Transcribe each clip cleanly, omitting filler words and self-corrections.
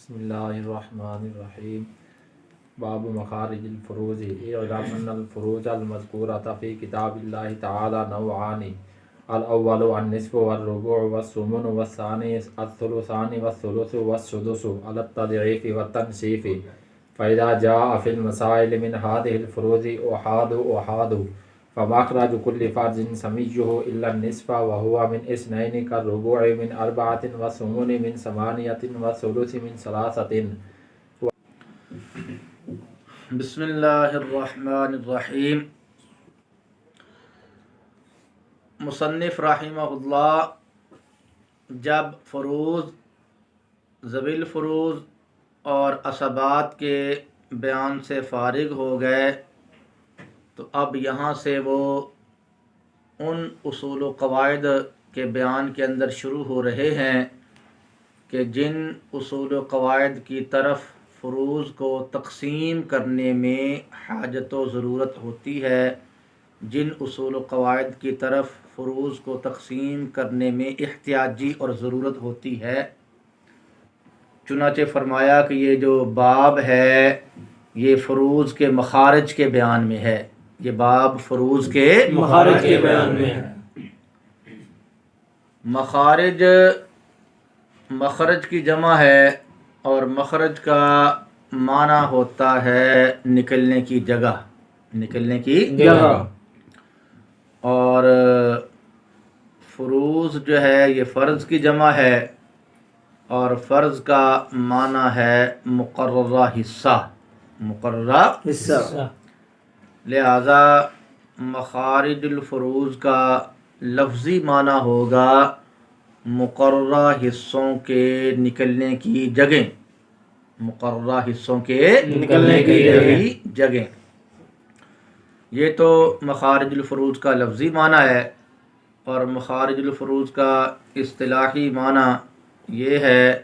بسم اللہ الرحمن الرحیم باب مخارج الفروج اعلم ان الفروج المذکورة فی کتاب اللہ تعالی نوعان الاول النصف والربع والثمن والثانی الثلثان والثلث والسدس على التضعیف والتنصیف فإذا جاء في المسائل من هذه الفروج أحاد فمخرج كل فرد سميه إلا النصف وهو من اثنين كالربع من أربعة والثمن من ثمانية والثلث من ثلاثة. بسم اللہ الرحمن الرحیم. مصنف رحمہ اللہ جب فروض، ذوی الفروض اور عصبات کے بیان سے فارغ ہو گئے تو اب یہاں سے وہ ان اصول و قواعد کے بیان کے اندر شروع ہو رہے ہیں کہ جن اصول و قواعد کی طرف فروض کو تقسیم کرنے میں حاجت و ضرورت ہوتی ہے، جن اصول و قواعد کی طرف فروض کو تقسیم کرنے میں احتیاجی اور ضرورت ہوتی ہے. چنانچہ فرمایا کہ یہ جو باب ہے یہ فروض کے مخارج کے بیان میں ہے. یہ باب فروض کے مخارج کے بیان میں ہے. مخارج مخرج کی جمع ہے اور مخرج کا معنی ہوتا ہے نکلنے کی جگہ، نکلنے کی جگہ. اور فروض جو ہے یہ فرض کی جمع ہے اور فرض کا معنی ہے مقررہ حصہ، مقررہ حصہ. لہذا مخارج الفروض کا لفظی معنی ہوگا مقررہ حصوں کے نکلنے کی جگہ، مقررہ حصوں کے نکلنے کی جگہ. یہ تو مخارج الفروض کا لفظی معنی ہے. اور مخارج الفروض کا اصطلاحی معنی یہ ہے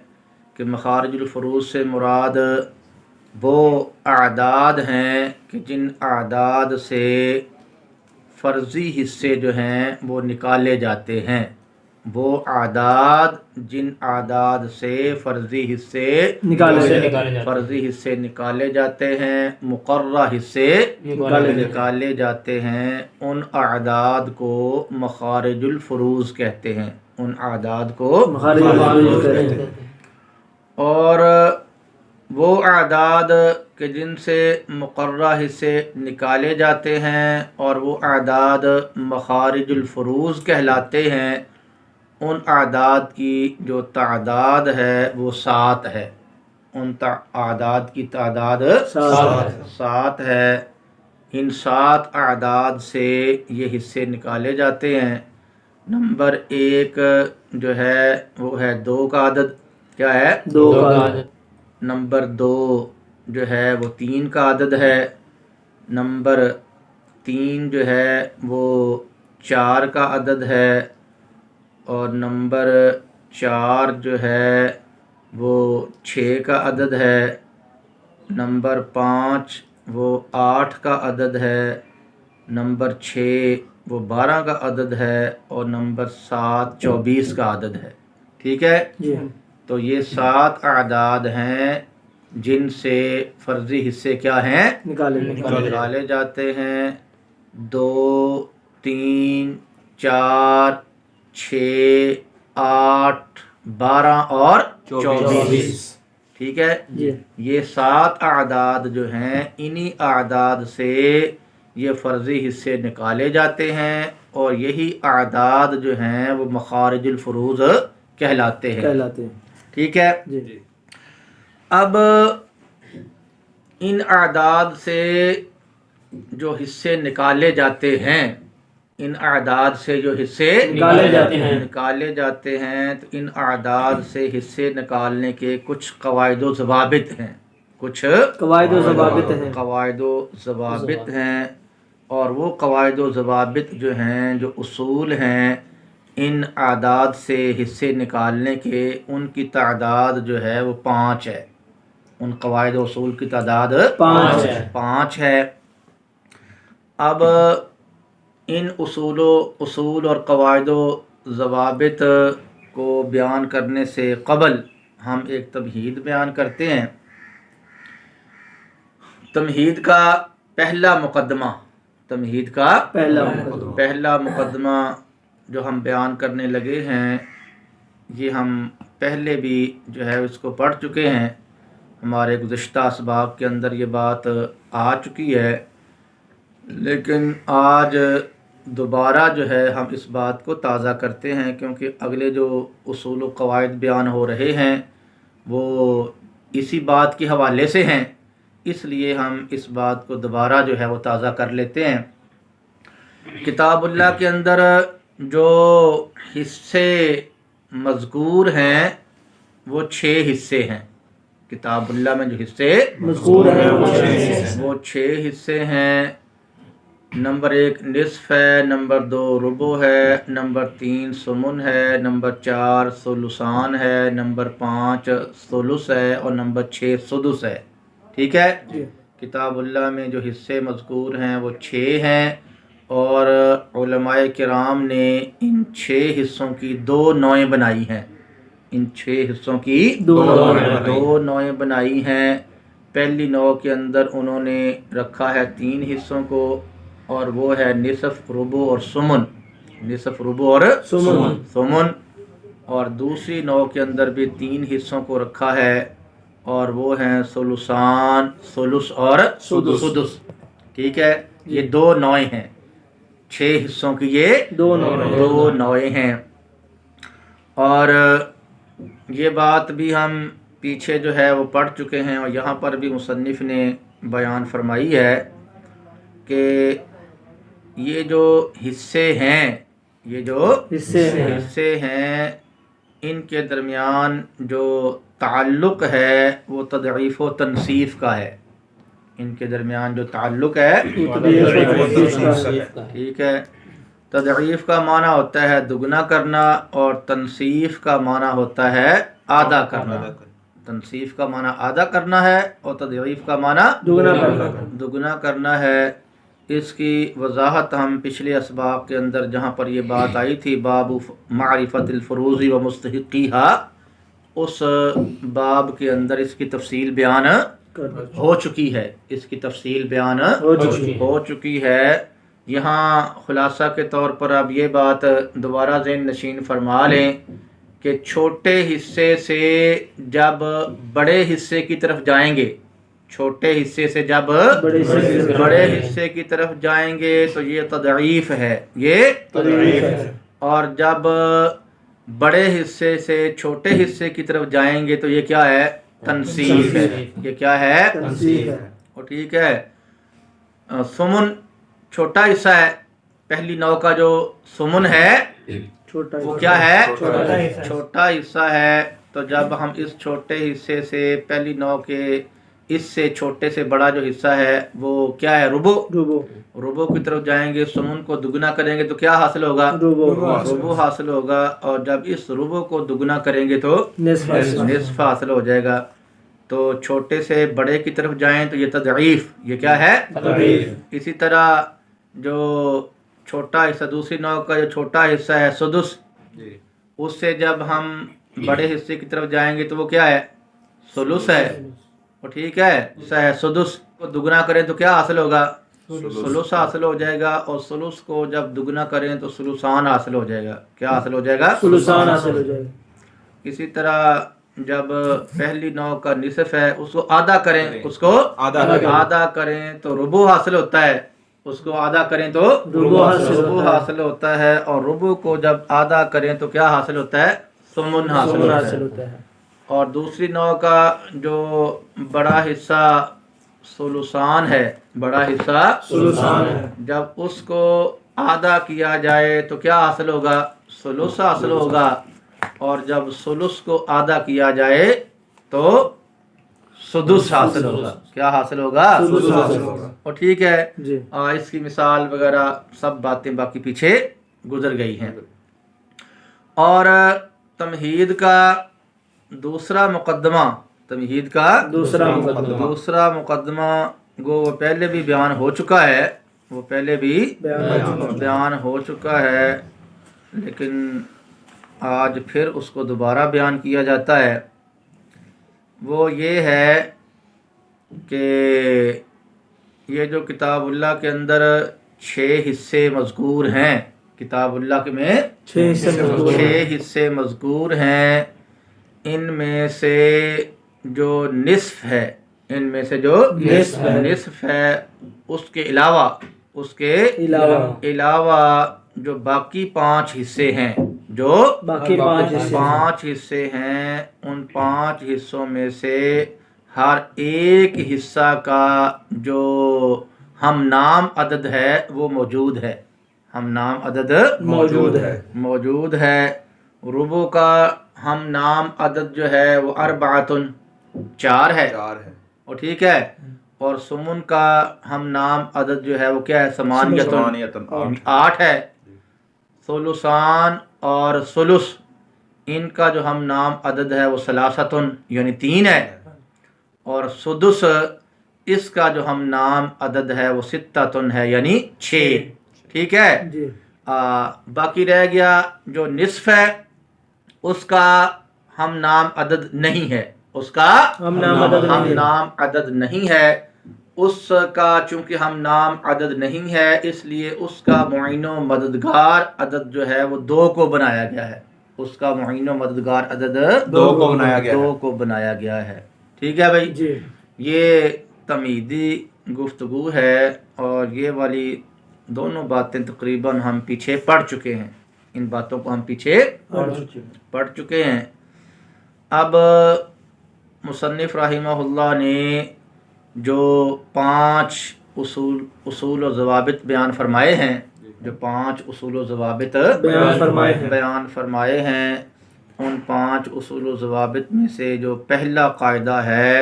کہ مخارج الفروض سے مراد وہ اعداد ہیں کہ جن اعداد سے فرضی حصے جو ہیں وہ نکالے جاتے ہیں. وہ اعداد جن اعداد سے فرضی حصے نکالے جاتے ہیں، مقررہ حصے نکالے جاتے ہیں، ان اعداد کو مخارج الفروض کہتے ہیں. ان اعداد کو مخارج الفروض کہتے ہیں. اور وہ اعداد کہ جن سے مقررہ حصے نکالے جاتے ہیں اور وہ اعداد مخارج الفروض کہلاتے ہیں، ان اعداد کی جو تعداد ہے وہ 7 ہے. ان اعداد کی تعداد 7 ہے. ان 7 اعداد سے یہ حصے نکالے جاتے ہیں. نمبر 1 جو ہے وہ ہے 2 کا عدد. کیا ہے؟ 2 کا عدد. نمبر 2 جو ہے وہ 3 کا عدد ہے. نمبر 3 جو ہے وہ 4 کا عدد ہے. اور نمبر 4 جو ہے وہ 6 کا عدد ہے. نمبر 5 وہ 8 کا عدد ہے. نمبر 6 وہ 12 کا عدد ہے. اور نمبر 7 24 کا عدد ہے. ٹھیک ہے؟ جی. تو یہ 7 اعداد ہیں جن سے فرضی حصے کیا ہیں؟ نکالے جاتے ہیں. 2 3 4 6 8 12 اور 24. ٹھیک ہے؟ جی. یہ 7 اعداد جو ہیں انہی اعداد سے یہ فرضی حصے نکالے جاتے ہیں اور یہی اعداد جو ہیں وہ مخارج الفروض کہلاتے ہیں. ٹھیک ہے؟ جی. اب ان اعداد سے جو حصے نکالے جاتے ہیں، ان اعداد سے جو حصے نکالے جاتے ہیں تو ان اعداد سے حصے نکالنے کے کچھ قواعد و ضوابط ہیں. کچھ قواعد و ضوابط ہیں. اور وہ قواعد و ضوابط جو ہیں، جو اصول ہیں ان اعداد سے حصے نکالنے کے، ان کی تعداد جو ہے وہ 5 ہے. ان قواعد و اصول کی تعداد 5 ہے. اب ان اصول اور قواعد و ضوابط کو بیان کرنے سے قبل ہم ایک تمہید بیان کرتے ہیں۔ تمہید کا پہلا مقدمہ، تمہید کا پہلا مقدمہ جو ہم بیان کرنے لگے ہیں، یہ ہم پہلے بھی جو ہے اس کو پڑھ چکے ہیں، ہمارے گزشتہ اسباق کے اندر یہ بات آ چکی ہے، لیکن آج دوبارہ جو ہے ہم اس بات کو تازہ کرتے ہیں، کیونکہ اگلے جو اصول و قواعد بیان ہو رہے ہیں وہ اسی بات کے حوالے سے ہیں، اس لیے ہم اس بات کو دوبارہ جو ہے وہ تازہ کر لیتے ہیں۔ کتاب اللہ کے اندر جو حصے مذکور ہیں وہ 6 حصے ہیں۔ کتاب اللہ میں جو حصے مذکور ہیں وہ 6 حصے ہیں۔ نمبر 1 نصف ہے، نمبر 2 ربع ہے، نمبر 3 سمن ہے، نمبر 4 ثلثان ہے، نمبر 5 ثلث ہے، اور نمبر 6 سدس ہے۔ ٹھیک ہے، کتاب اللہ میں جو حصے مذکور ہیں وہ 6 ہیں، اور علماء کرام نے ان 6 حصوں کی 2 نوعیں بنائی ہیں۔ ان 6 حصوں کی 2 نوعیں بنائی ہیں۔ پہلی نوع کے اندر انہوں نے رکھا ہے 3 حصوں کو، اور وہ ہے نصف، ربع اور سمن۔ نصف، ربع اور سمن۔ اور دوسری نوع کے اندر بھی 3 حصوں کو رکھا ہے، اور وہ ہیں ثلثان، ثلث اور سدس۔ ٹھیک ہے، یہ 2 نوعیں ہیں، 6 حصوں کی یہ 2 نوعیں ہیں۔ اور یہ بات بھی ہم پیچھے جو ہے وہ پڑھ چکے ہیں، اور یہاں پر بھی مصنف نے بیان فرمائی ہے کہ یہ جو حصے ہیں، یہ جو حصے ہیں، ان کے درمیان جو تعلق ہے وہ تضعیف و تنصیف کا ہے۔ ان کے درمیان جو تعلق ہے ٹھیک ہے، تضعیف کا معنی ہوتا ہے دگنا کرنا، اور تنصیف کا معنی ہوتا ہے آدھا کرنا۔ تنصیف کا معنی آدھا کرنا ہے، اور تضعیف کا معنی دگنا کرنا ہے۔ اس کی وضاحت ہم پچھلے اسباق کے اندر جہاں پر یہ بات آئی تھی، باب معرفت الفروض و مستحقیہا، اس باب کے اندر اس کی تفصیل بیان ہو چکی ہے، اس کی تفصیل بیان ہو چکی ہے۔ یہاں خلاصہ کے طور پر اب یہ بات دوبارہ ذہن نشین فرما لیں کہ چھوٹے حصے سے جب بڑے حصے کی طرف جائیں گے، چھوٹے حصے سے جب بڑے حصے کی طرف جائیں گے تو یہ تضعیف ہے، یہ تضعیف ہے، اور جب بڑے حصے سے چھوٹے حصے کی طرف جائیں گے تو یہ کیا ہے؟ تنصیف ہے۔ یہ کیا ہے؟ تنصیف ہے۔ اور ٹھیک ہے، سمن چھوٹا حصہ ہے، پہلی نوع کا جو سمن ہے وہ کیا ہے؟ چھوٹا حصہ ہے۔ تو جب ہم اس چھوٹے حصے سے پہلی نوع کے اس سے چھوٹے سے بڑا جو حصہ ہے وہ کیا ہے؟ ربع کی طرف جائیں گے، سمن کو دگنا کریں گے تو کیا حاصل ہوگا؟ ربع حاصل ہوگا، اور جب اس ربع کو دگنا کریں گے تو نصف حاصل ہو جائے گا۔ تو چھوٹے سے بڑے کی طرف جائیں تو یہ تضعیف، یہ کیا ہے؟ اسی طرح جو چھوٹا حصہ، دوسری نوع کا جو چھوٹا حصہ ہے سدس، اس سے جب ہم بڑے حصے کی طرف جائیں گے تو وہ کیا ہے؟ ثلث ہے۔ اور ٹھیک ہے، سدس کو دگنا کریں تو کیا حاصل ہوگا؟ ثلث حاصل ہو جائے گا، اور ثلث کو جب دگنا کریں تو ثلثان حاصل ہو جائے گا۔ کیا حاصل ہو جائے گا؟ ثلثان حاصل ہو جائے گا۔ اسی طرح جب پہلی نوع کا نصف ہے اس کو آدھا کریں، اس کو آدھا کریں تو ربع حاصل ہوتا ہے، اس کو آدھا کریں تو ربع حاصل ہوتا ہے، اور ربع کو جب آدھا کریں تو کیا حاصل ہوتا ہے؟ سمن حاصل ہوتا ہے۔ اور دوسری نوع کا جو بڑا حصہ ثلثان ہے، بڑا حصہ ثلثان ہے، جب اس کو آدھا کیا جائے تو کیا حاصل ہوگا؟ ثلث حاصل ہوگا، اور جب ثلث کو آدھا کیا جائے تو سدس حاصل ہوگا۔ کیا حاصل ہوگا؟ سدس حاصل ہوگا۔ اور ٹھیک ہے، اس کی مثال وغیرہ سب باتیں باقی پیچھے گزر گئی ہیں۔ اور تمہید کا دوسرا مقدمہ، تمہید کا دوسرا مقدمہ گو وہ پہلے بھی بیان ہو چکا ہے، وہ پہلے بھی بیان ہو چکا ہے، لیکن آج پھر اس کو دوبارہ بیان کیا جاتا ہے۔ وہ یہ ہے کہ یہ جو کتاب اللہ کے اندر 6 حصے مذکور ہیں، کتاب اللہ میں 6 حصے مذکور ہیں۔ 6 حصے مذکور ہیں، ان میں سے جو نصف ہے، ان میں سے جو نصف ہے، اس کے علاوہ جو باقی 5 حصے ہیں، جو باقی 5 حصے ہیں، ان 5 حصوں میں سے ہر ایک حصہ کا جو ہم نام عدد ہے وہ موجود ہے، ہم نام عدد موجود ہے۔ ربع کا ہم نام عدد جو ہے وہ 4 ہے، اور ٹھیک ہے، اور سمن کا ہم نام عدد جو ہے وہ کیا ہے؟ 8 ہے۔ ثلثان اور ثلث ان کا جو ہم نام عدد ہے وہ 3 یعنی 3 ہے، اور سدس اس کا جو ہم نام عدد ہے وہ 6 ہے یعنی 6، ٹھیک ہے۔ جی باقی رہ گیا جو نصف ہے، اس کا ہم نام عدد نہیں ہے، اس کا ہم نام عدد نہیں ہے، اس کا چونکہ ہم نام عدد نہیں ہے اس لیے اس کا معین و مددگار عدد جو ہے وہ 2 کو بنایا گیا ہے، اس کا معین و مددگار عدد 2 کو بنایا گیا ہے، ٹھیک ہے بھائی جی۔ یہ تمہیدی گفتگو ہے، اور یہ والی دونوں باتیں تقریباً ہم پیچھے پڑھ چکے ہیں، ان باتوں کو ہم پیچھے پڑھ چکے ہیں۔ اب مصنف رحمہ اللہ نے جو 5 اصول و ضوابط بیان فرمائے ہیں، جو 5 اصول و ضوابط بیان فرمائے ہیں، ان 5 اصول و ضوابط میں سے جو پہلا قاعدہ ہے،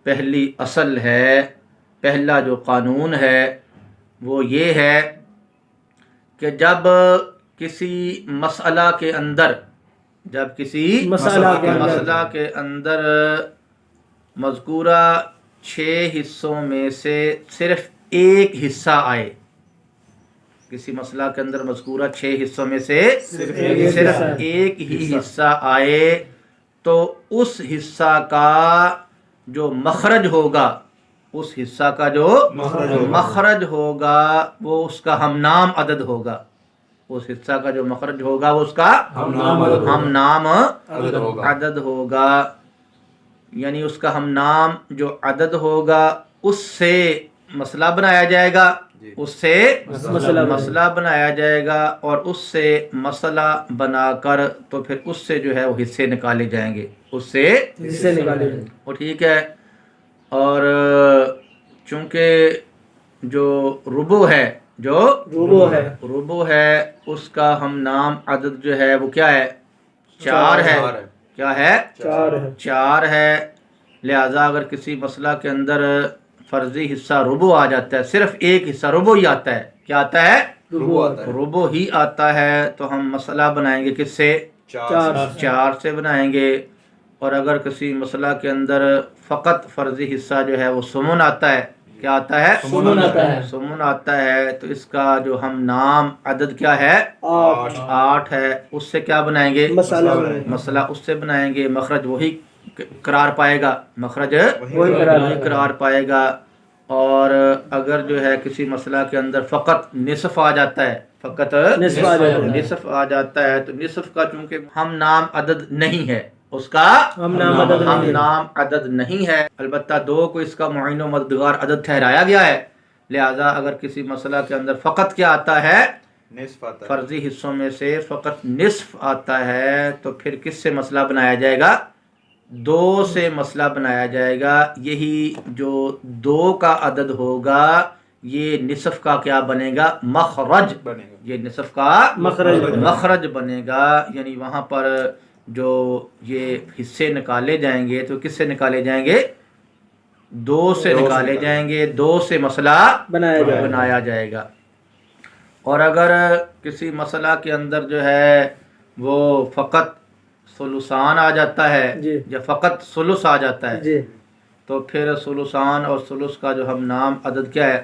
پہلی اصل ہے، پہلا جو قانون ہے وہ یہ ہے کہ جب کسی مسئلہ کے اندر مذکورہ 6 حصوں میں سے صرف ایک حصہ آئے، کسی مسئلہ کے اندر مذکورہ 6 حصوں میں سے صرف ایک ہی حصہ آئے، تو اس حصہ کا جو مخرج ہوگا، اس حصہ کا جو مخرج ہوگا وہ اس کا ہم نام عدد ہوگا، اس حصہ کا جو مخرج ہوگا وہ اس کا ہم نام عدد ہوگا، یعنی اس کا ہم نام جو عدد ہوگا اس سے مسئلہ بنایا جائے گا، اس سے مسئلہ بنایا جائے گا، اور اس سے مسئلہ بنا کر تو پھر اس سے جو ہے وہ حصے نکالے جائیں گے، اس سے حصے نکالے جائیں گے، وہ ٹھیک ہے۔ اور چونکہ جو ربع ہے اس کا ہم نام عدد جو ہے وہ کیا ہے؟ 4 ہے، کیا ہے؟ 4 ہے، لہذا اگر کسی مسئلہ کے اندر فرضی حصہ ربع آ جاتا ہے، صرف ایک حصہ ربع ہی آتا ہے، کیا آتا ہے؟ ربع ہی آتا ہے، تو ہم مسئلہ بنائیں گے کس سے؟ 4 سے بنائیں گے۔ اور اگر کسی مسئلہ کے اندر فقط فرضی حصہ جو ہے وہ سمن آتا ہے، کیا آتا ہے؟ سمن آتا ہے، تو اس کا جو ہم نام عدد کیا ہے؟ 8 ہے، اس سے کیا بنائیں گے؟ مسئلہ اس سے بنائیں گے، مخرج وہی قرار پائے گا، مخرج وہی قرار پائے گا۔ اور اگر جو ہے کسی مسئلہ کے اندر فقط نصف آ جاتا ہے، نصف آ جاتا ہے، تو نصف کا چونکہ ہم نام عدد نہیں ہے، اس کا ہم نام عدد نہیں ہے، البتہ 2 کو اس کا معین و مددگار عدد ٹھہرایا گیا ہے، لہذا اگر کسی مسئلہ کے اندر فقط کیا آتا ہے؟ فرضی حصوں میں سے فقط نصف آتا ہے، تو پھر کس سے مسئلہ بنایا جائے گا؟ 2 سے مسئلہ بنایا جائے گا۔ یہی جو 2 کا عدد ہوگا یہ نصف کا کیا بنے گا؟ مخرج بنے گا، یہ نصف کا مخرج بنے گا، یعنی وہاں پر جو یہ حصے نکالے جائیں گے تو کس سے نکالے جائیں گے؟ 2 سے نکالے جائیں گے، 2 سے مسئلہ بنایا جائے گا۔ اور اگر کسی مسئلہ کے اندر جو ہے وہ فقط ثلثان آ جاتا ہے یا فقط ثلث آ جاتا ہے، تو پھر ثلثان اور ثلث کا جو ہم نام عدد کیا ہے؟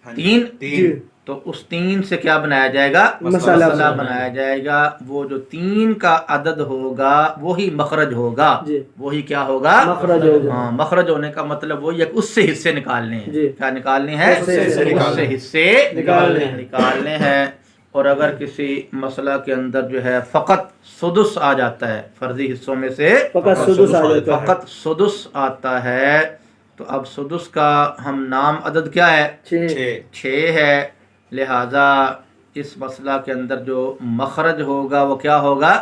3، تو اس 3 سے کیا بنایا جائے گا؟ مسئلہ بنایا جائے گا. وہ جو 3 کا عدد ہوگا وہی مخرج ہوگا. وہی کیا ہوگا؟ مخرج ہوگا. ہاں، مخرج ہونے کا مطلب وہی ہے کہ اس سے حصے نکالنے ہیں. کیا نکالنے ہیں؟ اس سے حصے نکالنے ہیں. اور اگر کسی مسئلہ کے اندر جو ہے فقط سدس آ جاتا ہے، فرضی حصوں میں سے فقط سدس آتا ہے، تو اب سدس کا ہم نام عدد کیا ہے؟ 6 ہے. لہذا اس مسئلہ کے اندر جو مخرج ہوگا وہ کیا ہوگا؟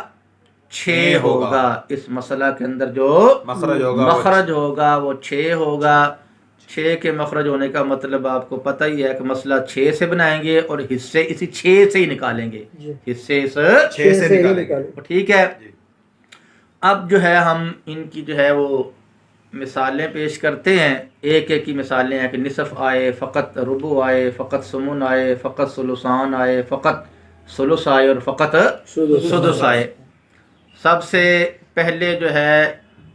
6 ہوگا. اس مسئلہ کے اندر جو مخرج ہوگا وہ 6 ہوگا. 6 کے مخرج ہونے کا مطلب آپ کو پتہ ہی ہے کہ مسئلہ 6 سے بنائیں گے اور حصے اسی 6 سے ہی نکالیں گے. حصے اس 6 سے نکالیں گے. ٹھیک ہے. اب جو ہے ہم ان کی جو ہے وہ مثالیں پیش کرتے ہیں. ایک ایک کی مثالیں ہیں کہ نصف آئے، فقط ربع آئے، فقط سمن آئے، فقط ثلثان آئے، فقط ثلث آئے اور فقط سدس آئے. سب سے پہلے جو ہے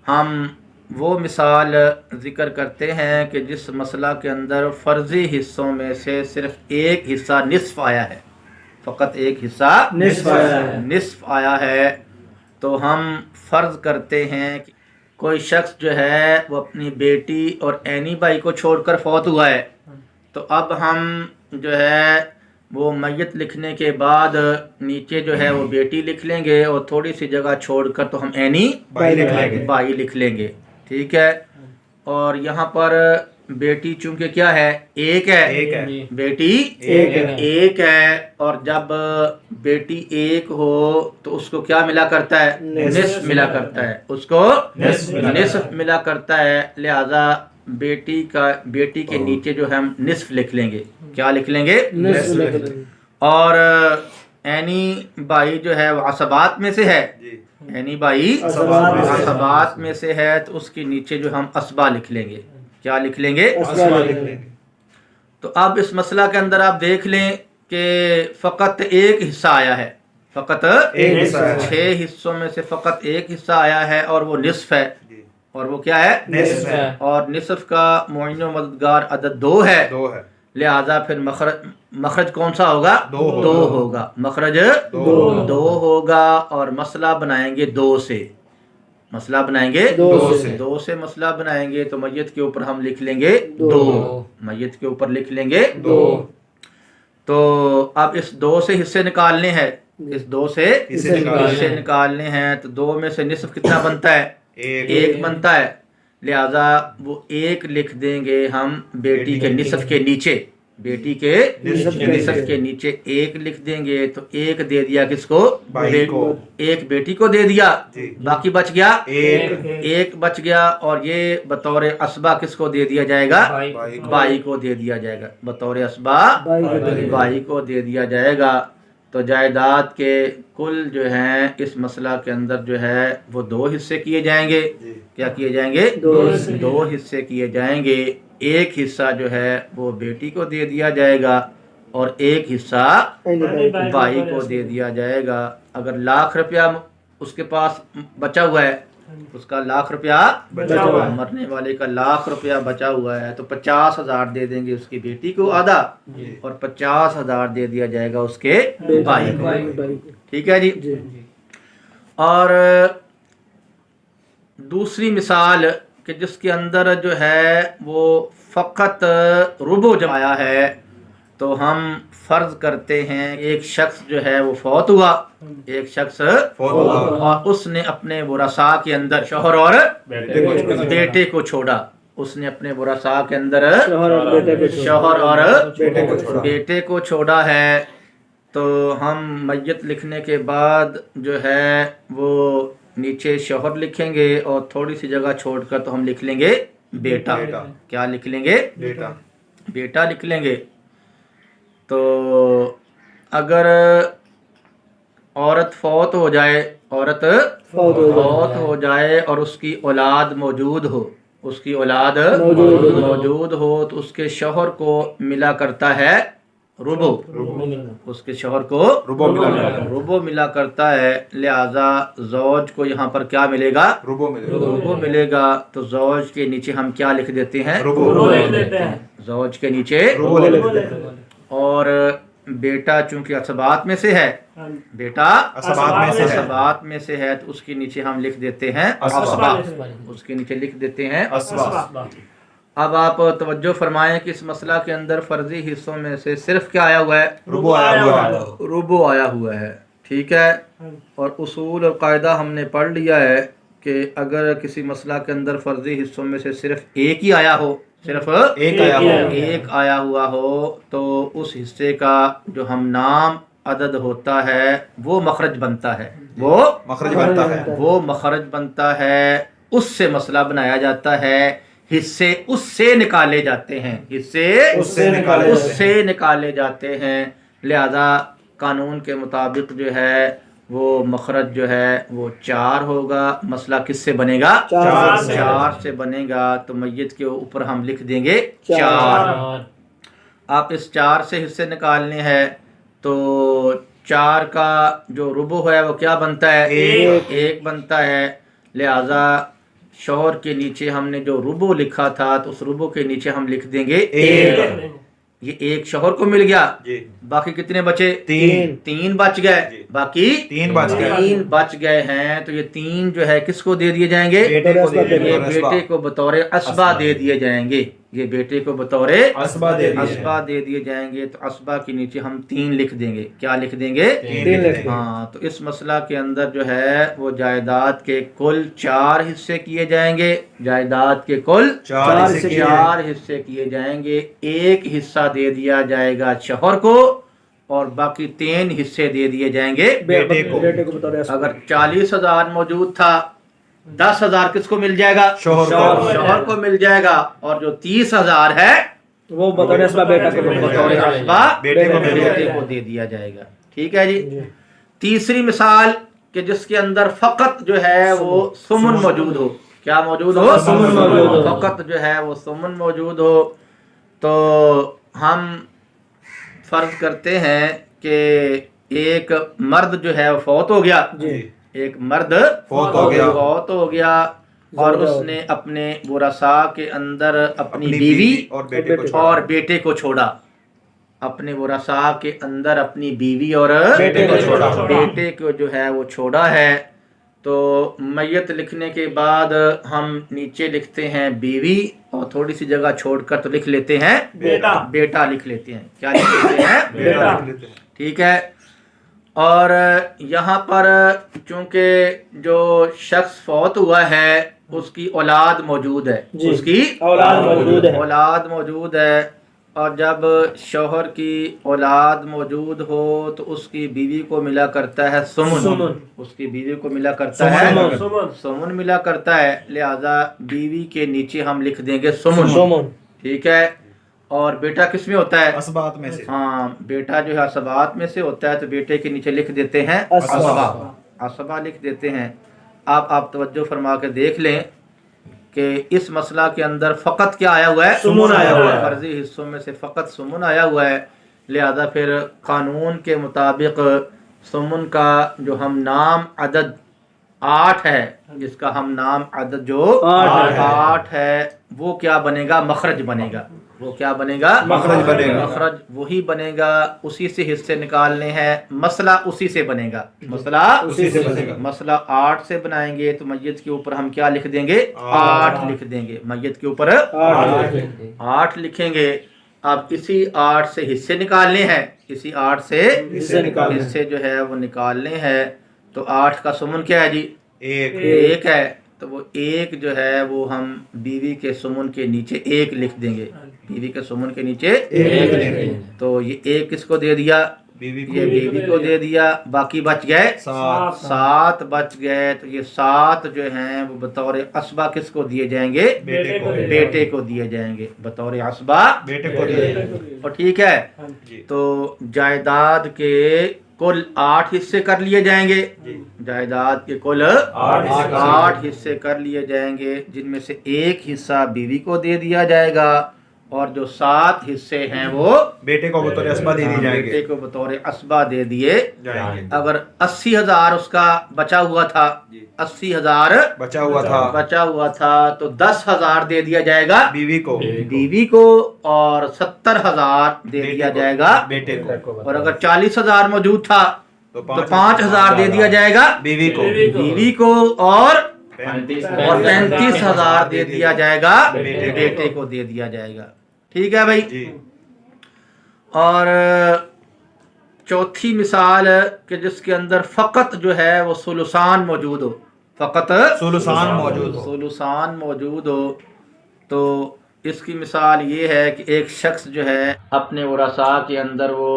ہم وہ مثال ذکر کرتے ہیں کہ جس مسئلہ کے اندر فرضی حصوں میں سے صرف ایک حصہ نصف آیا ہے، فقط ایک حصہ نصف آیا ہے. تو ہم فرض کرتے ہیں کہ کوئی شخص جو ہے وہ اپنی بیٹی اور عینی بھائی کو چھوڑ کر فوت ہوا ہے. تو اب ہم جو ہے وہ میت لکھنے کے بعد نیچے جو ہے وہ بیٹی لکھ لیں گے اور تھوڑی سی جگہ چھوڑ کر تو ہم عینی بھائی لکھ لیں گے. ٹھیک ہے. اور یہاں پر بیٹی چونکہ کیا ہے؟ ایک ہے. بیٹی ایک ہے. اور جب بیٹی ایک ہو تو اس کو کیا ملا کرتا ہے؟ نصف ملا کرتا ہے. اس کو نصف ملا کرتا ہے. لہذا بیٹی کے نیچے جو ہم نصف لکھ لیں گے. کیا لکھ لیں گے؟ اور عینی بھائی جو ہے وہ عصبات میں سے ہے. عینی بھائی عصبات میں سے ہے تو اس کے نیچے جو ہم اسبا لکھ لیں گے. کیا لکھ لیں گے؟ تو اب اس مسئلہ کے اندر آپ دیکھ لیں کہ فقط ایک حصہ آیا ہے. فقط 6 حصوں میں سے فقط ایک حصہ آیا ہے اور وہ نصف ہے. اور وہ کیا ہے؟ نصف. اور نصف کا معین و مددگار عدد 2 ہے. لہذا پھر مخرج کون سا ہوگا؟ 2 ہوگا. مخرج 2 ہوگا. اور مسئلہ بنائیں گے 2 سے. مسئلہ بنائیں گے 2 سے مسئلہ بنائیں گے تو میت کے اوپر ہم لکھ لیں گے 2. میت کے اوپر لکھ لیں گے 2. تو اب اس 2 سے حصے نکالنے ہیں. اس 2 سے حصے نکالنے ہیں تو 2 میں سے نصف کتنا بنتا ہے؟ 1 بنتا ہے. لہذا وہ 1 لکھ دیں گے ہم بیٹی کے نصف کے نیچے. بیٹی کے نصف کے نیچے 1 لکھ دیں گے تو 1 دے دیا کس کو؟ 1 بیٹی کو دے دیا. باقی بچ گیا 1 بچ گیا. اور یہ بطور اسبا کس کو دے دیا جائے گا؟ بھائی کو دے دیا جائے گا. بطور اسبا بھائی کو دے دیا جائے گا. تو جائیداد کے کل جو ہیں اس مسئلہ کے اندر جو ہے وہ 2 حصے کیے جائیں گے. کیا کیے جائیں گے؟ 2 حصے کیے جائیں گے. ایک حصہ جو ہے وہ بیٹی کو دے دیا جائے گا اور ایک حصہ بھائی کو دے دیا جائے گا. اگر ₹1,00,000 اس کے پاس بچا ہوا ہے، اس کا ₹1,00,000 مرنے والے کا ₹1,00,000 بچا ہوا ہے تو 50,000 دے دیں گے اس کی بیٹی کو آدھا اور 50,000 دے دیا جائے گا اس کے بھائی کو. ٹھیک ہے جی. اور دوسری مثال کہ جس کے اندر جو ہے وہ فقط ربع جب آیا ہے تو ہم فرض کرتے ہیں ایک شخص جو ہے وہ فوت ہوا. ایک شخص اور اس نے اپنے ورثاء کے اندر شوہر اور بیٹے کو چھوڑا. اس نے اپنے ورثاء کے اندر شوہر اور بیٹے کو چھوڑا ہے. تو ہم میت لکھنے کے بعد جو ہے وہ نیچے شوہر لکھیں گے اور تھوڑی سی جگہ چھوڑ کر تو ہم لکھ لیں گے بیٹا. کیا لکھ لیں گے؟ بیٹا لکھ لیں گے. تو اگر عورت فوت ہو جائے اور اس کی اولاد موجود ہو، اس کی اولاد موجود ہو تو اس کے شوہر کو ملا کرتا ہے ربع. اس کے شوہر کو ربع ملا کرتا ہے. لہذا زوج کو یہاں پر کیا ملے گا؟ ربع ملے گا. تو زوج کے نیچے ہم کیا لکھ دیتے ہیں؟ زوج کے نیچے. اور بیٹا چونکہ اسبات میں سے ہے، بیٹا اسبات میں سے ہے تو اس کے نیچے ہم لکھ دیتے ہیں اسبا، اس کے نیچے لکھ دیتے ہیں اسبا۔ اب آپ توجہ فرمائیں کہ اس مسئلہ کے اندر فرضی حصوں میں سے صرف کیا آیا ہوا ہے؟ ربو آیا ہوا ہے، ربو آیا ہوا ہے، ٹھیک ہے۔ اور اصول اور قاعدہ ہم نے پڑھ لیا ہے کہ اگر کسی مسئلہ کے اندر فرضی حصوں میں سے صرف ایک ہی آیا ہو، صرف ایک آیا ہوا ہو تو اس حصے کا جو ہم نام عدد ہوتا ہے وہ مخرج بنتا ہے، وہ مخرج بنتا ہے، اس سے مسئلہ بنایا جاتا ہے، حصے اس سے نکالے جاتے ہیں، حصے اس سے نکالے جاتے ہیں۔ لہذا قانون کے مطابق جو ہے وہ مخرج جو ہے وہ 4 ہوگا۔ مسئلہ کس سے بنے گا؟ 4 سے بنے گا، تو میت کے اوپر ہم لکھ دیں گے 4۔ آپ اس 4 سے حصے نکالنے ہیں تو 4 کا جو ربع ہے وہ کیا بنتا ہے؟ 1 بنتا ہے۔ لہذا شوہر کے نیچے ہم نے جو ربع لکھا تھا تو اس ربع کے نیچے ہم لکھ دیں گے 1۔ یہ 1 شوہر کو مل گیا، باقی کتنے بچے؟ 3 بچ گئے، باقی 3 بچ گئے ہیں، تو یہ 3 جو ہے کس کو دے دیے جائیں گے؟ یہ بیٹے کو بطور اسبا دے دیے جائیں گے، یہ بیٹے کو بطور اسبا دے دیے جائیں گے۔ تو اسبا کے نیچے ہم 3 لکھ دیں گے، کیا لکھ دیں گے؟ 3۔ ہاں، تو اس مسئلہ کے اندر جو ہے وہ جائیداد کے کل 4 حصے کیے جائیں گے، جائیداد کے کل 4 حصے کیے جائیں گے۔ 1 حصہ دے دیا جائے گا شوہر کو اور باقی 3 حصے دے دیے جائیں گے بیٹے کو۔ اگر 40,000 موجود تھا، 10,000 کس کو مل جائے گا؟ شوہر کو مل جائے گا، اور جو 30,000 ہے وہ بطور اسبا بیٹے کو دے دیا جائے گا، ٹھیک ہے جی۔ تیسری مثال کہ جس کے اندر فقط جو ہے وہ ثمن موجود ہو، کیا موجود ہو؟ فقط جو ہے وہ ثمن موجود ہو، تو ہم فرض کرتے ہیں کہ ایک مرد جو ہے فوت ہو گیا، ایک مرد فوت ہو گیا اور اس نے اپنے ورثاء کے اندر اپنی بیوی اور بیٹے کو چھوڑا، اپنے ورثاء کے اندر اپنی بیوی اور بیٹے کو جو ہے وہ چھوڑا ہے۔ تو میت لکھنے کے بعد ہم نیچے لکھتے ہیں بیوی اور تھوڑی سی جگہ چھوڑ کر تو لکھ لیتے ہیں بیٹا لکھ لیتے ہیں، کیا لکھ لیتے ہیں؟ بیٹا، ٹھیک ہے۔ اور یہاں پر چونکہ جو شخص فوت ہوا ہے اس کی اولاد موجود ہے، اس کی اولاد موجود ہے، اور جب شوہر کی اولاد موجود ہو تو اس کی بیوی کو ملا کرتا ہے ثمن، اس کی بیوی کو ملا کرتا ہے ثمن ملا کرتا ہے، لہذا بیوی کے نیچے ہم لکھ دیں گے ثمن، ٹھیک ہے۔ اور بیٹا کس میں ہوتا ہے؟ اسبات میں سے، ہاں، بیٹا جو ہے اسبات میں سے ہوتا ہے، تو بیٹے کے نیچے لکھ دیتے ہیں اسبا لکھ دیتے ہیں۔ آپ توجہ فرما کے دیکھ لیں کہ اس مسئلہ کے اندر فقط کیا آیا ہوا ہے؟ ثمن آیا ہوا ہے، فرضی حصوں میں سے فقط ثمن آیا ہوا ہے، لہذا پھر قانون کے مطابق ثمن کا جو ہم نام عدد 8 ہے، جس کا ہم نام عدد جو 8 ہے، وہ کیا بنے گا؟ مخرج بنے گا، وہ کیا بنے گا؟ مخرج وہی بنے گا، اسی سے حصے نکالنے ہیں، مسئلہ اسی سے بنے گا، مسئلہ 8 سے بنائیں گے تو میت کے اوپر ہم کیا لکھ دیں گے؟ 8 لکھ دیں گے، میت کے اوپر 8 لکھیں گے۔ اب اسی 8 سے حصے نکالنے ہیں، اسی 8 سے حصے جو ہے وہ نکالنے ہیں، تو 8 کا ثمن کیا ہے جی؟ 1 ہے، تو وہ 1 جو ہے وہ ہم بیوی کے ثمن کے نیچے 1 لکھ دیں گے، بیوی کے ثمن کے نیچے 1 لکھ دیں گے۔ تو یہ 1 کس کو دے دیا؟ یہ بیوی کو دے دیا، باقی بچ گئے 7 بچ گئے، تو یہ 7 جو ہیں وہ بطور اسبا کس کو دیے جائیں گے؟ بیٹے کو دیے جائیں گے، بطور اسبا بیٹے کو دیے جائیں گے، اور ٹھیک ہے۔ تو جائیداد کے کل 8 حصے کر لیے جائیں گے، جائیداد کے کل 8 حصے کر لیے جائیں گے، جن میں سے 1 حصہ بیوی کو دے دیا جائے گا اور جو 7 حصے ہیں وہ بیٹے کو بطور اسبہ دے دی جائیں بیٹے گے کو بطور اسبہ دے دیے جائیں گے اگر 80,000 اس کا بچا ہوا تھا 80,000 بچا ہوا تھا تو 10,000 دے دیا جائے گا بیوی کو بیوی کو اور 70,000 دے دیا جائے گا بیٹے کو اور اگر 40,000 موجود تھا تو تو 5,000 دے دیا جائے گا بیوی کو بیوی کو اور 35,000 35,000 دے دیا جائے گا بیٹے کو۔ بیٹے کو دے دیا جائے گا ٹھیک ہے بھائی جی اور چوتھی مثال کہ جس کے اندر فقط جو ہے وہ ثلثان موجود ہو فقط ثلثان موجود ہو ثلثان موجود ہو تو اس کی مثال یہ ہے کہ ایک شخص جو ہے اپنے ورثاء کے اندر وہ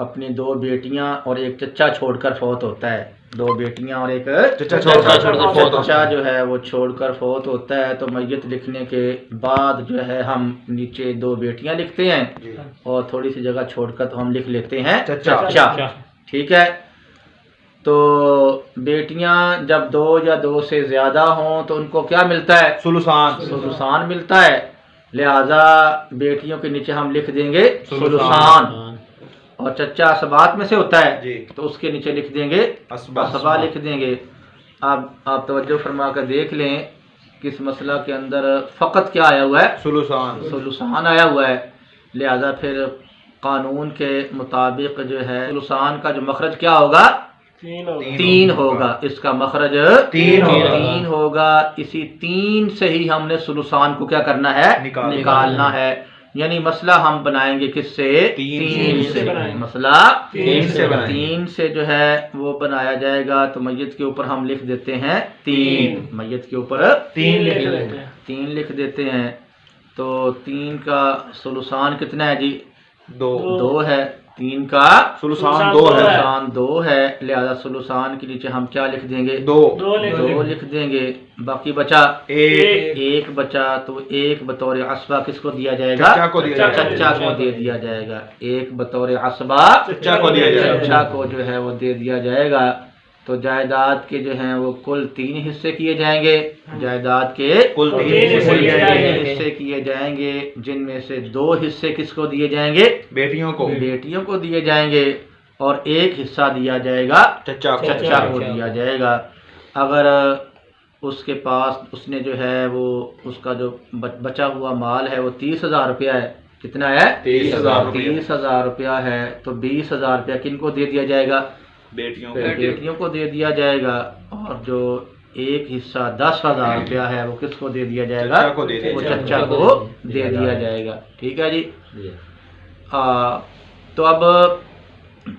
اپنی 2 بیٹیاں اور ایک چچا چھوڑ کر فوت ہوتا ہے 2 بیٹیاں اور ایک چچا چھوڑ کر فوت ہوتا ہے۔ چچا جو ہے وہ چھوڑ کر فوت ہوتا ہے تو میت لکھنے کے بعد جو ہے ہم نیچے 2 بیٹیاں لکھتے ہیں اور تھوڑی سی جگہ چھوڑ کر تو ہم لکھ لیتے ہیں چچا ٹھیک ہے تو بیٹیاں جب 2 یا 2 سے زیادہ ہوں تو ان کو کیا ملتا ہے ثلثان ملتا ہے لہذا بیٹیوں کے نیچے ہم لکھ دیں گے ثلثان اور چچا اسبات میں سے ہوتا ہے جی تو اس کے نیچے لکھ دیں گے اسبا لکھ دیں گے اب آپ توجہ فرما کر دیکھ لیں کہ اس مسئلہ کے اندر فقط کیا آیا ہوا ہے ثلثان آیا ہوا ہے لہذا پھر قانون کے مطابق جو ہے ثلثان کا جو مخرج کیا ہوگا 3 ہوگا اس کا مخرج 3 ہوگا اسی 3 سے ہی ہم نے ثلثان کو کیا کرنا ہے نکالنا ہے یعنی مسئلہ ہم بنائیں گے کس سے 3 سے مسئلہ 3 سے جو ہے وہ بنایا جائے گا تو میت کے اوپر ہم لکھ دیتے ہیں 3 میت کے اوپر 3 لکھ دیتے ہیں تو 3 کا ثلثان کتنا ہے جی 2 ہے 3 کا ثلثان 2 ہے لہذا ثلثان کے نیچے ہم کیا لکھ دیں گے 2 لکھ دیں گے باقی بچا 1 بچا تو 1 بطور عصبہ کس کو دیا جائے گا چچا کو دے دیا جائے گا 1 بطور عصبہ چچا کو جو ہے وہ دے دیا جائے گا تو جائیداد کے جو ہیں وہ کل 3 حصے کیے جائیں گے جائیداد کے کل 3 حصے کیے جائیں گے جن میں سے 2 حصے کس کو دیے جائیں گے بیٹیوں کو دیے جائیں گے اور 1 حصہ دیا جائے گا چچا کو دیا جائے گا اگر اس کے پاس اس نے جو ہے وہ اس کا جو بچا ہوا مال ہے وہ 30,000 روپیہ ہے کتنا ہے 30,000 روپیہ ہے تو 20,000 روپیہ کن کو دے دیا جائے گا بیٹیوں کو دے دیا جائے گا اور جو 1 حصہ 10,000 روپیہ ہے وہ کس کو دے دیا جائے گا وہ چچا کو دے دیا جائے گا ٹھیک ہے جی تو اب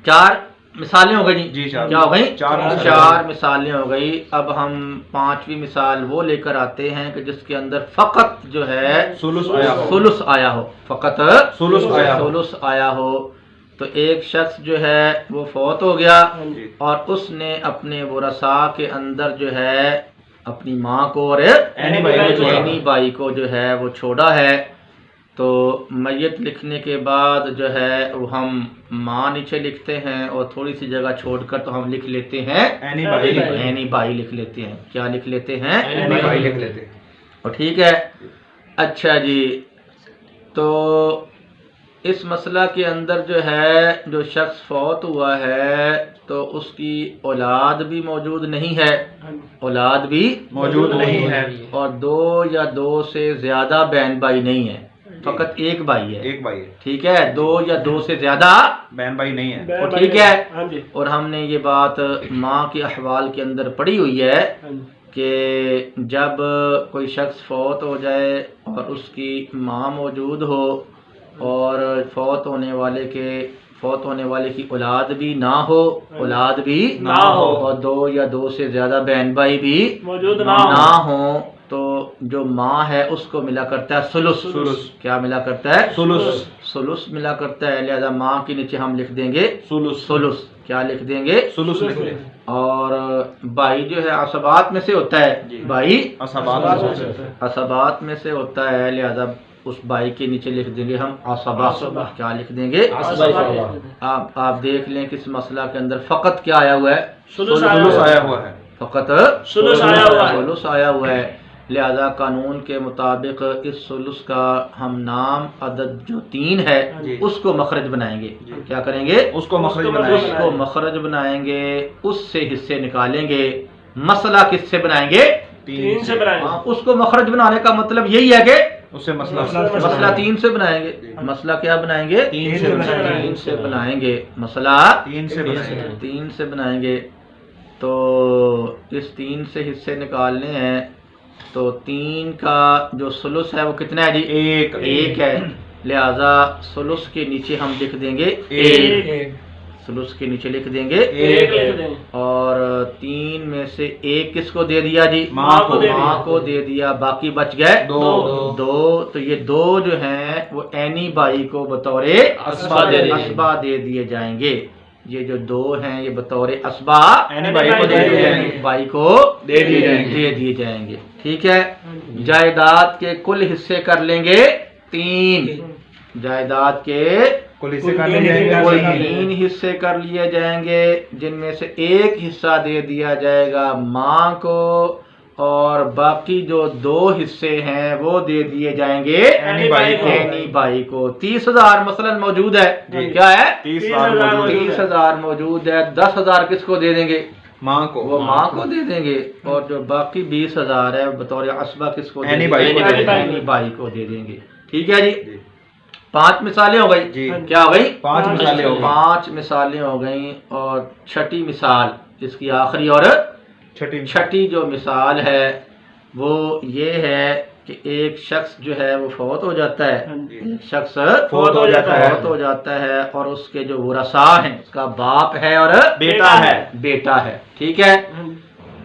4 مثالیں ہو گئی جی کیا ہو گئی 4 مثالیں ہو گئی اب ہم 5ویں مثال وہ لے کر آتے ہیں کہ جس کے اندر فقط جو ہے ثلث آیا ہو فقط ثلث آیا ہو تو ایک شخص جو ہے وہ فوت ہو گیا اور اس نے اپنے ورثاء کے اندر جو ہے اپنی ماں کو اور عینی بائی کو جو ہے وہ چھوڑا ہے تو میت لکھنے کے بعد جو ہے وہ ہم ماں نیچے لکھتے ہیں اور تھوڑی سی جگہ چھوڑ کر تو ہم لکھ لیتے ہیں عینی بائی لکھ لیتے ہیں کیا لکھ لیتے ہیں عینی بائی لکھ لیتے ہیں اور ٹھیک ہے اچھا جی تو اس مسئلہ کے اندر جو ہے جو شخص فوت ہوا ہے تو اس کی اولاد بھی موجود نہیں ہے اور 2 یا 2 سے زیادہ بہن بھائی نہیں ہے فقط ایک بھائی ہے ٹھیک ہے 2 یا 2 سے زیادہ بہن بھائی نہیں ہے ٹھیک ہے اور ہم نے یہ بات ماں کے احوال کے اندر پڑھی ہوئی ہے کہ جب کوئی شخص فوت ہو جائے اور اس کی ماں موجود ہو اور فوت ہونے والے کی اولاد بھی نہ ہو اور 2 یا 2 سے زیادہ بہن بھائی بھی موجود نہ ہوں تو جو ماں ہے اس کو ملا کرتا ہے ثلث کیا ملا کرتا ہے ثلث ملا کرتا ہے لہذا ماں کے نیچے ہم لکھ دیں گے ثلث کیا لکھ دیں گے اور بھائی جو ہے عصبات میں سے ہوتا ہے بھائی عصبات میں سے ہوتا ہے لہذا اس بھائی کے نیچے لکھ دیں گے ہم عصبہ کیا لکھ دیں گے آپ دیکھ لیں کہ اس مسئلہ کے اندر فقط کیا آیا ہوا ہے ثلث آیا ہوا ہے فقط ثلث آیا ہوا ہے لہذا قانون کے مطابق اس ثلث کا ہم نام عدد جو 3 ہے اس کو مخرج بنائیں گے. کیا کریں گے؟ اس کو مخرج اس بنائیں کو مخرج بنائیں گے، اس سے حصے نکالیں گے. مسئلہ کس سے بنائیں گے؟ 3 سے بنائیں گے. اس کو مخرج بنانے کا مطلب یہی ہے کہ اس سے مسئلہ مسئلہ 3 سے بنائیں گے. مسئلہ کیا بنائیں گے؟ 3 سے بنائیں گے. 3 سے بنائیں گے. مسئلہ 3 سے بنائیں گے. 3 سے بنائیں گے. تو اس 3 سے حصے نکالنے ہیں. تو 3 کا جو ثلث ہے وہ کتنا ہے جی؟ 1 ہے. لہذا ثلث کے نیچے ہم لکھ دیں گے 1. ثلث کے نیچے لکھ دیں گے 1. اور 3 میں سے 1 کس کو دے دیا جی؟ ماں کو دے دیا. باقی بچ گئے 2. تو یہ 2 جو ہیں وہ اینی بائی کو بطور اسبا دے دیے جائیں گے. یہ جو 2 ہیں یہ بطور اسبا اینی بائی کو دے دیے جائیں گے. بائی کو دے دیے جائیں گے. ٹھیک ہے. جائیداد کے کل حصے کر لیں گے 3. جائیداد کے کل حصے کر لیں گے 3 حصے کر لیے جائیں گے، جن میں سے 1 حصہ دے دیا جائے گا ماں کو، اور باقی جو 2 حصے ہیں وہ دے دیے جائیں گے اینی بائی کو. 30,000 مثلا موجود ہے. کیا ہے؟ 30,000 موجود ہے. 10,000 کس کو دے دیں گے؟ ماں کو. وہ ماں کو دے دیں گے. اور جو باقی 20,000 ہے بطور اسبا کس کو؟ اینی بائی کو دے دیں گے. ٹھیک ہے جی. 5 مثالیں ہو گئی. جی. کیا ہو گئی؟ 5 مثالیں ہو گئی. 5 مثالیں ہو گئیں. اور چھٹی مثال اس کی آخری اور چھٹی جو مثال ہے وہ یہ ہے کہ ایک شخص جو ہے وہ فوت ہو جاتا ہے. ایک شخص فوت ہو جاتا ہے اور اس کے جو ورثاء ہیں اس کا باپ ہے اور بیٹا ہے. ٹھیک ہے.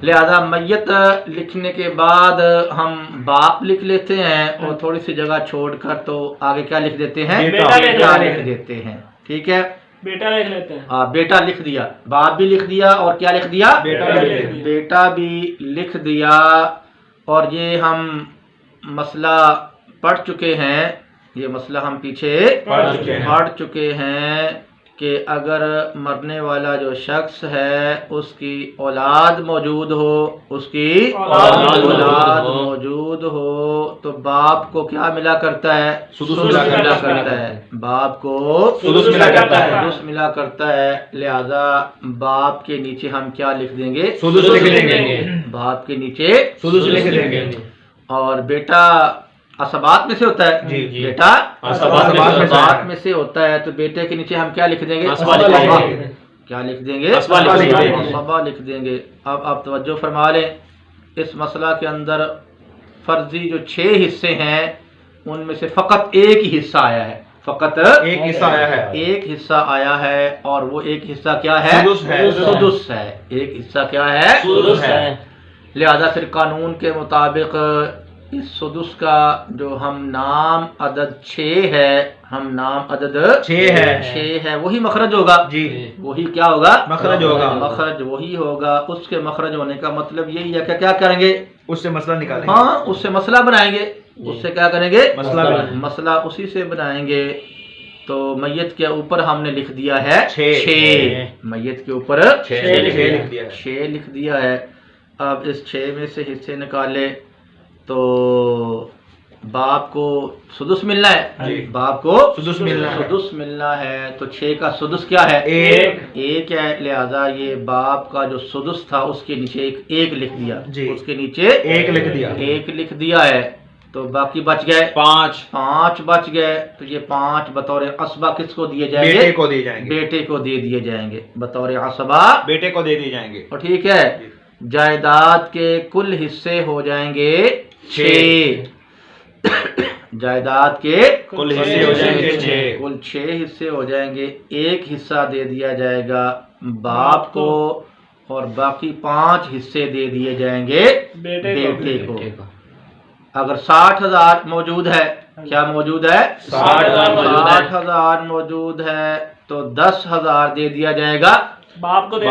لہذا میت لکھنے کے بعد ہم باپ لکھ لیتے ہیں اور تھوڑی سی جگہ چھوڑ کر تو آگے کیا لکھ دیتے ہیں؟ بیٹا لکھ دیتے ہیں. ٹھیک ہے. بیٹا لکھ لیتے ہیں. ہاں بیٹا لکھ دیا. باپ بھی لکھ دیا اور کیا لکھ دیا؟ بیٹا بھی لکھ دیا. اور یہ ہم مسئلہ پڑھ چکے ہیں. یہ مسئلہ ہم پیچھے پڑھ چکے ہیں کہ اگر مرنے والا جو شخص ہے اس کی اولاد موجود ہو، اس کی اولاد موجود ہو تو باپ کو کیا ملا کرتا ہے؟ سدس ملا کرتا ہے. باپ کو سدس ملا کرتا ہے. لہذا باپ کے نیچے ہم کیا لکھ دیں گے؟ سدس لکھ دیں گے. باپ کے نیچے سدس لکھ دیں گے. اور بیٹا اسبات میں سے ہوتا ہے. جی. بیٹا اسبات میں سے ہوتا ہے تو بیٹے کے نیچے ہم کیا لکھ دیں گے؟ کیا لکھ دیں گے؟ اسبا لکھ دیں گے. اب آپ توجہ فرما لیں. اس مسئلہ کے اندر فرضی جو 6 حصے ہیں ان میں سے فقط ایک ہی حصہ آیا ہے. فقط ایک حصہ آیا ہے. ایک حصہ آیا ہے. اور وہ ایک حصہ کیا ہے؟ سدس ہے. ایک حصہ کیا ہے؟ سدس ہے. لہذا پھر قانون کے مطابق اس سدس کا جو ہم نام عدد 6 ہے، ہم نام عدد 6 ہے وہی مخرج ہوگا. جی. وہی کیا ہوگا؟ مخرج ہوگا. مخرج وہی ہوگا. اس کے مخرج ہونے کا مطلب یہی ہے کہ کیا کریں گے؟ اس سے مسئلہ نکالیں گے. ہاں اس سے مسئلہ بنائیں گے. اس سے کیا کریں گے؟ مسئلہ اسی سے بنائیں گے. تو میت کے اوپر ہم نے لکھ دیا ہے 6. میت کے اوپر 6 لکھ دیا ہے. اب اس 6 میں سے حصے نکالے تو باپ کو سدس ملنا ہے. باپ کو سدس ملنا ہے. تو 6 کا سدس کیا ہے؟ 1 ہے. لہذا یہ باپ کا جو سدس تھا اس کے نیچے 1 لکھ دیا. اس کے نیچے 1 لکھ دیا ہے. تو باقی بچ گئے 5 بچ گئے. تو یہ 5 بطور اسبا کس کو دیے جائیں گے؟ بیٹے کو دے دیے جائیں گے. بطور اسبا بیٹے کو دے دیے جائیں گے. اور ٹھیک ہے. جائیداد کے کل حصے ہو جائیں گے 6. جائیداد کے کل حصے ہو جائیں گے 6. کل 6 حصے ہو جائیں گے. 1 حصہ دے دیا جائے گا باپ کو اور باقی 5 حصے دے دیے جائیں گے بیٹے کو. اگر 60,000 موجود ہے، کیا موجود ہے؟ 60,000 موجود ہے تو 10,000 دے دیا جائے گا باپ کو دے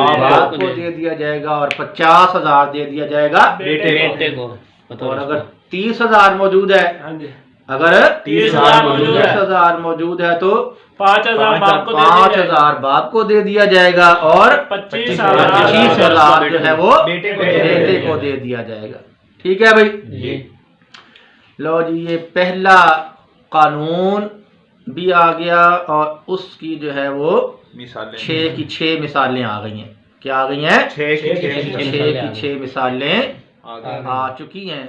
دیا جائے گا اور 50,000 دے دیا جائے گا بیٹے کو. اور اگر 30,000 موجود ہے، اگر 30,000 موجود ہے تو 5,000 باپ کو دے دیا جائے گا اور 25,000 جو ہے وہ بیٹے کو دے دیا جائے گا. ٹھیک ہے بھائی. لو جی یہ پہلا قانون بھی آ گیا اور اس کی جو ہے وہ مثالیں 6 کی 6 مثالیں آ گئی ہیں. کیا آ گئی ہیں؟ 6 کی 6 6 کی 6 مثالیں آ گئی. آ چکی ہیں.